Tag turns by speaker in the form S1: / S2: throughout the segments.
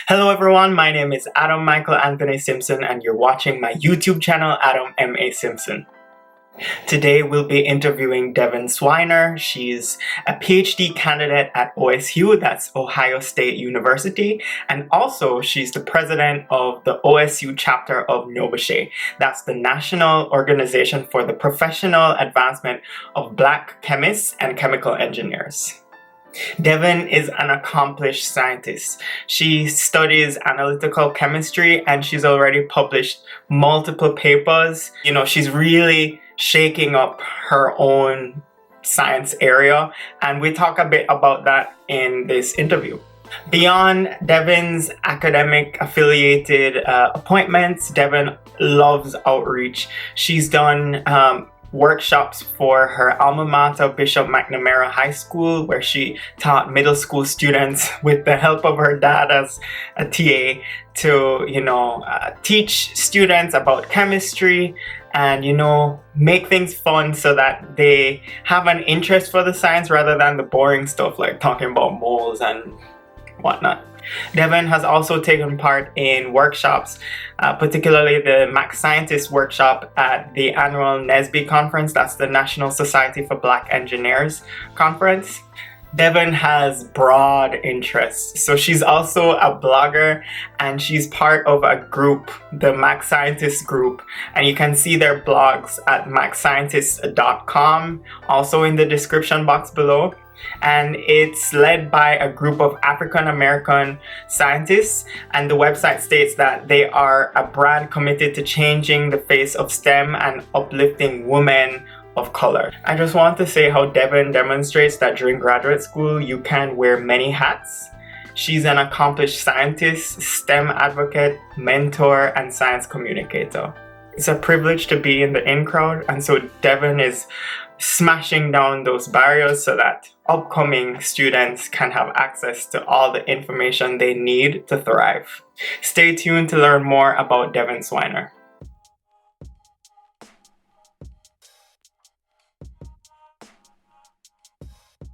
S1: Hello everyone, my name is Adam Michael Anthony Simpson and you're watching my YouTube channel, Adam M.A. Simpson. Today we'll be interviewing Devin Swiner. She's a PhD candidate at OSU, that's Ohio State University, and also she's the president of the OSU Chapter of NOBCChE, that's the National Organization for the Professional Advancement of Black Chemists and Chemical Engineers. Devin is an accomplished scientist. She studies analytical chemistry and she's already published multiple papers. She's really shaking up her own science area, and we talk a bit about that in this interview. Beyond Devin's academic affiliated appointments, Devin loves outreach. She's done workshops for her alma mater, Bishop McNamara High School, where she taught middle school students with the help of her dad as a TA to, teach students about chemistry and, make things fun so that they have an interest for the science rather than the boring stuff like talking about moles and whatnot. Devin has also taken part in workshops, particularly the Max Scientist workshop at the annual NSBE conference, that's the National Society for Black Engineers conference. Devin has broad interests, so she's also a blogger and she's part of a group, the Max Scientist group, and you can see their blogs at maxscientist.com, also in the description box below. And it's led by a group of African American scientists, and the website states that they are a brand committed to changing the face of STEM and uplifting women of color. I just want to say how Devin demonstrates that during graduate school you can wear many hats. She's an accomplished scientist, STEM advocate, mentor, and science communicator. It's a privilege to be in the in crowd, and so Devin is smashing down those barriers so that upcoming students can have access to all the information they need to thrive. Stay tuned to learn more about Devin Swiner.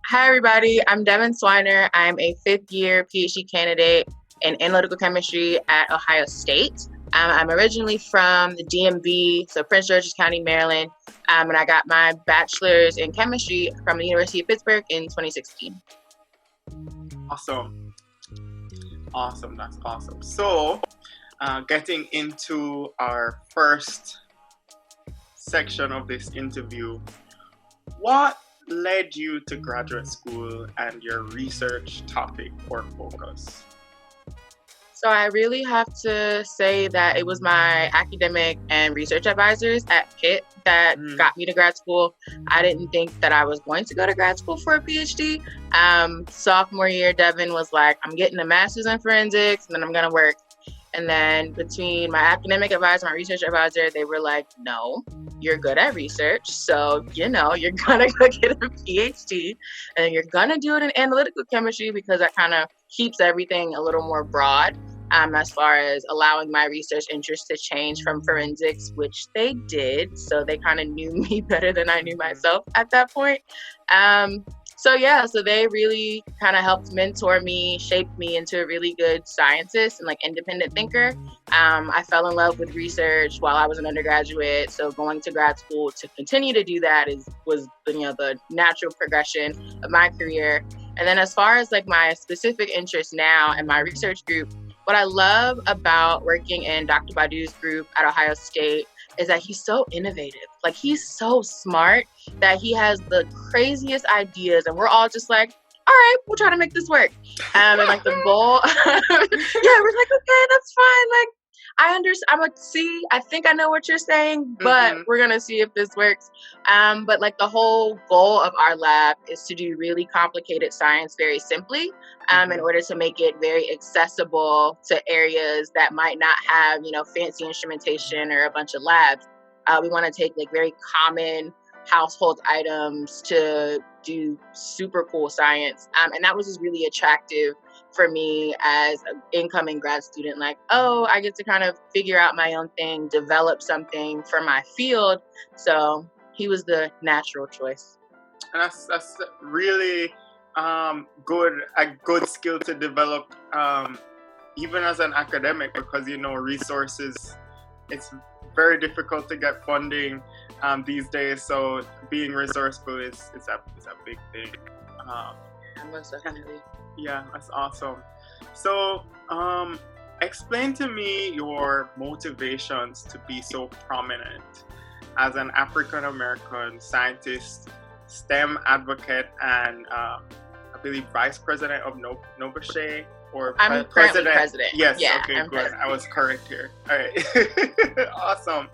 S2: Hi everybody, I'm Devin Swiner. I'm a fifth year PhD candidate in analytical chemistry at Ohio State. I'm originally from the DMV, so Prince George's County, Maryland, and I got my bachelor's in chemistry from the University of Pittsburgh in 2016.
S1: Awesome, that's awesome. So, getting into our first section of this interview, what led you to graduate school and your research topic or focus?
S2: So I really have to say that it was my academic and research advisors at Pitt that got me to grad school. I didn't think that I was going to go to grad school for a PhD. Sophomore year, Devin was like, I'm getting a master's in forensics and then I'm going to work. And then between my academic advisor, my research advisor, they were like, no, you're good at research. So, you're going to go get a PhD and you're going to do it in analytical chemistry because that kind of keeps everything a little more broad as far as allowing my research interest to change from forensics, which they did. So they kind of knew me better than I knew myself at that point. So they really kind of helped mentor me, shape me into a really good scientist and independent thinker. I fell in love with research while I was an undergraduate. So going to grad school to continue to do that was the natural progression of my career. And then as far as my specific interest now in my research group, what I love about working in Dr. Badu's group at Ohio State is that he's so innovative. He's so smart that he has the craziest ideas and we're all just all right, we'll try to make this work. And the goal, we're okay, that's fine. I understand. I'm see, I think I know what you're saying, but we're going to see if this works. But the whole goal of our lab is to do really complicated science very simply in order to make it very accessible to areas that might not have, fancy instrumentation or a bunch of labs. We want to take very common household items to do super cool science. And that was just really attractive for me as an incoming grad student. I get to kind of figure out my own thing, develop something for my field. So he was the natural choice.
S1: And that's really a good skill to develop even as an academic, because resources, it's very difficult to get funding these days. So being resourceful is a big thing.
S2: Most definitely.
S1: Yeah, that's awesome. So explain to me your motivations to be so prominent as an African American scientist, STEM advocate, and I believe Vice President of NOBCChE, or
S2: I'm currently president.
S1: Yes,
S2: yeah,
S1: okay,
S2: I'm
S1: good.
S2: president.
S1: I was correct here. All right. Awesome.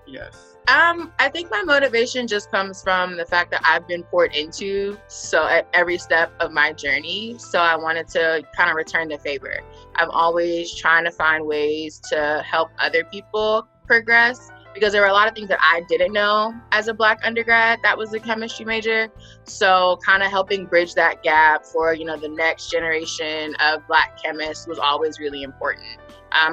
S1: Yes.
S2: I think my motivation just comes from the fact that I've been poured into at every step of my journey. So I wanted to kind of return the favor. I'm always trying to find ways to help other people progress, because there were a lot of things that I didn't know as a Black undergrad that was a chemistry major. So kind of helping bridge that gap for, the next generation of Black chemists was always really important.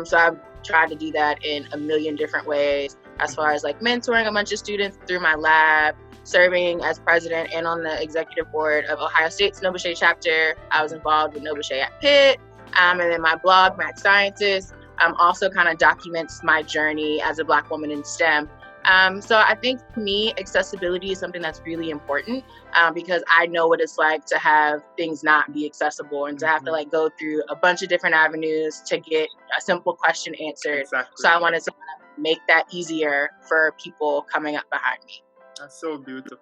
S2: So I've tried to do that in a million different ways, as far as like mentoring a bunch of students through my lab, serving as president and on the executive board of Ohio State's NOBCCchE chapter. I was involved with NOBCCchE at Pitt. And then my blog, Mad Scientist, also kind of documents my journey as a Black woman in STEM. So I think for me, accessibility is something that's really important, because I know what it's like to have things not be accessible and to have to like go through a bunch of different avenues to get a simple question answered.
S1: Exactly.
S2: So I wanted to make that easier for people coming up behind me.
S1: That's so beautiful.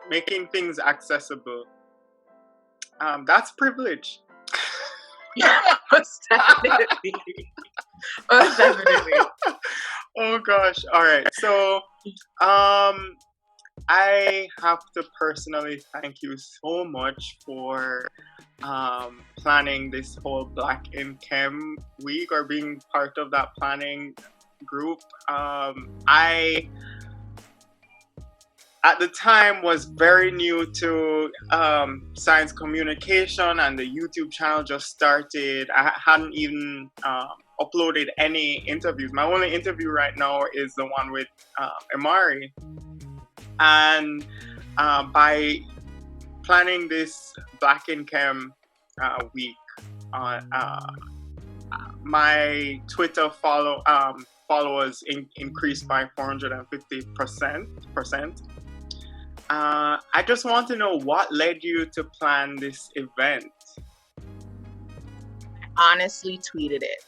S1: Making things accessible. That's privilege.
S2: Yeah, most definitely. Most definitely.
S1: Oh gosh. All right. So, I have to personally thank you so much for planning this whole BlackinChem week, or being part of that planning group. I, at the time, was very new to science communication, and the YouTube channel just started. I hadn't even uploaded any interviews. My only interview right now is the one with Amari. And by planning this BlackinChem week, my Twitter followers increased by 450%. I just want to know what led you to plan this event.
S2: I honestly tweeted it.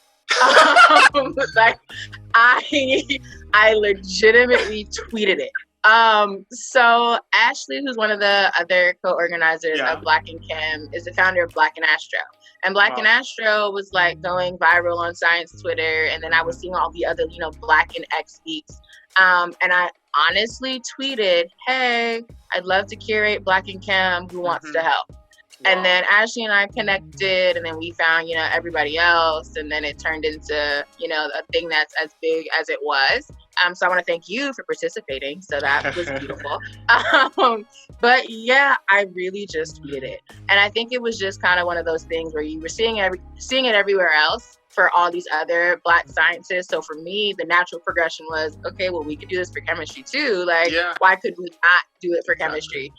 S2: Like I legitimately tweeted it. So Ashley, who's one of the other co-organizers of BlackinChem, is the founder of Black and Astro. And Black and Astro was like going viral on science Twitter, and then I was seeing all the other, Black and X geeks. And I honestly tweeted, "Hey, I'd love to curate BlackinChem. Who wants to help?" And then Ashley and I connected, and then we found, everybody else. And then it turned into, a thing that's as big as it was. So I want to thank you for participating. So that was beautiful. But yeah, I really just tweeted it. And I think it was just kind of one of those things where you were seeing it everywhere else for all these other Black scientists. So for me, the natural progression was, okay, well, we could do this for chemistry too. Like, why could we not do it for chemistry?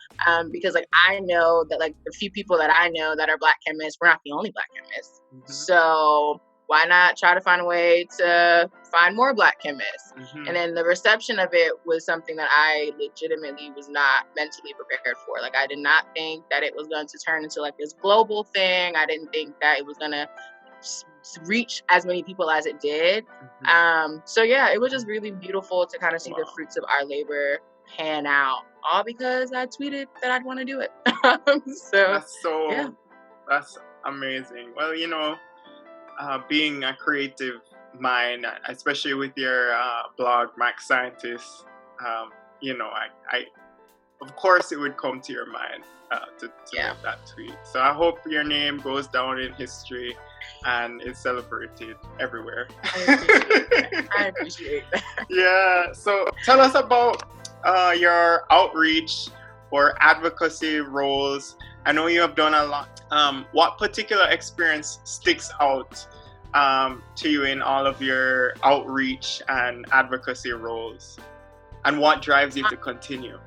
S2: Because like, I know that like the few people that I know that are Black chemists, we're not the only Black chemists. So why not try to find a way to find more Black chemists? And then the reception of it was something that I legitimately was not mentally prepared for. Like, I did not think that it was going to turn into like this global thing. I didn't think that it was going to reach as many people as it did. So yeah, it was just really beautiful to kind of see the fruits of our labor pan out, all because I tweeted that I'd want to do it.
S1: That's amazing. Well, being a mind, especially with your blog, Max Scientist, I of course it would come to your mind to make that tweet. So I hope your name goes down in history and is celebrated everywhere.
S2: I appreciate that.
S1: Yeah. So tell us about your outreach or advocacy roles. I know you have done a lot. What particular experience sticks out to you in all of your outreach and advocacy roles? And what drives you to continue?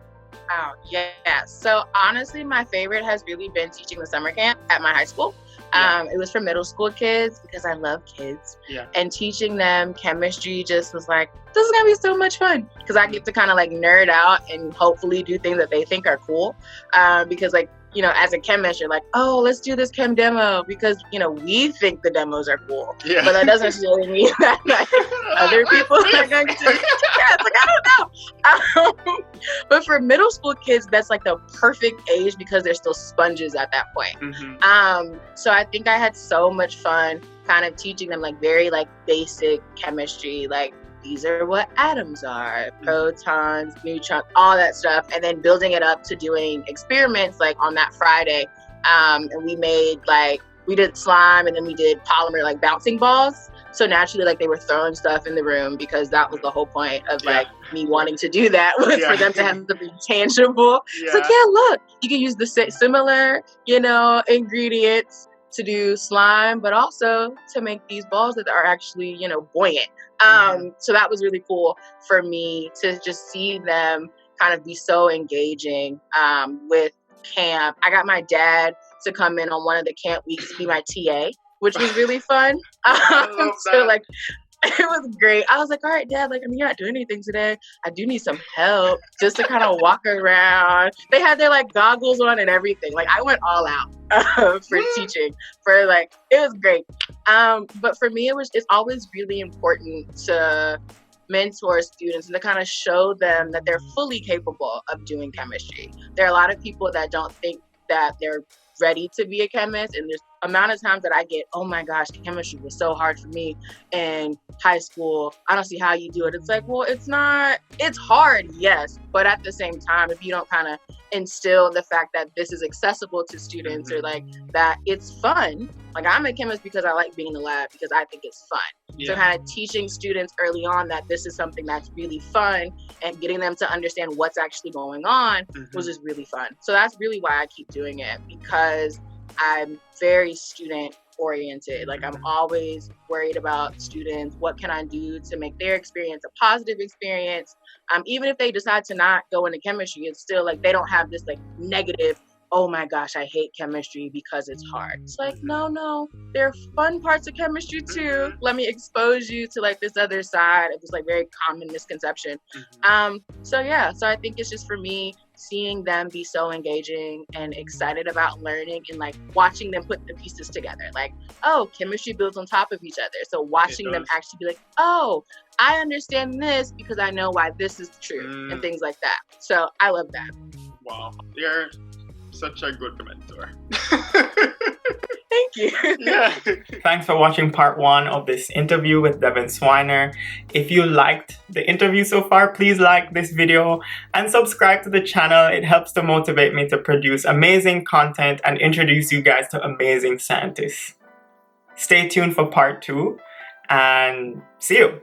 S2: Oh, yeah. So honestly, my favorite has really been teaching the summer camp at my high school. It was for middle school kids because I love kids.
S1: Yeah.
S2: And teaching them chemistry just was like, this is going to be so much fun because I get to kind of like nerd out and hopefully do things that they think are cool. Because like, you know, as a chemist, you're like, oh, let's do this chem demo because, you know, we think the demos are cool. Yeah. But that doesn't necessarily mean that like, other people are going to. Yeah, it's like, I don't know. But for middle school kids, that's like the perfect age because they're still sponges at that point. Mm-hmm. So I think I had so much fun kind of teaching them like very like basic chemistry, like these are what atoms are, protons, neutrons, all that stuff. And then building it up to doing experiments like on that Friday. And we did slime and then we did polymer like bouncing balls. So naturally, like they were throwing stuff in the room because that was the whole point of like me wanting to do that was for them to have something tangible. It's like, look, you can use the similar, you know, ingredients to do slime, but also to make these balls that are actually, you know, buoyant. So that was really cool for me to just see them kind of be so engaging with camp. I got my dad to come in on one of the camp weeks to be my TA, which was really fun. So like, it was great. I was like, all right, Dad, like, I mean, you're not doing anything today. I do need some help just to kind of walk around. They had their like goggles on and everything. Like I went all out for teaching for like, it was great. But for me, it's always really important to mentor students and to kind of show them that they're fully capable of doing chemistry. There are a lot of people that don't think that they're ready to be a chemist, and there's amount of times that I get, oh my gosh, chemistry was so hard for me in high school. I don't see how you do it. It's like, well, it's hard, yes, but at the same time, if you don't kind of instill the fact that this is accessible to students or like that it's fun. Like I'm a chemist because I like being in the lab because I think it's fun. Yeah. So kind of teaching students early on that this is something that's really fun and getting them to understand what's actually going on was just really fun. So that's really why I keep doing it, because I'm very student oriented. Like I'm always worried about students. What can I do to make their experience a positive experience? Even if they decide to not go into chemistry, it's still like they don't have this like negative, oh my gosh, I hate chemistry because it's hard. It's like, no, there are fun parts of chemistry too. Let me expose you to like this other side of this like very common misconception. So I think it's just for me, seeing them be so engaging and excited about learning and like watching them put the pieces together. Like, oh, chemistry builds on top of each other. So watching them actually be like, oh, I understand this because I know why this is true and things like that. So I love that.
S1: Wow. You're such a good mentor.
S2: Thank you.
S1: Yeah. Thanks for watching part 1 of this interview with Devin Swiner. If you liked the interview so far, please like this video and subscribe to the channel. It helps to motivate me to produce amazing content and introduce you guys to amazing scientists. Stay tuned for part 2 and see you.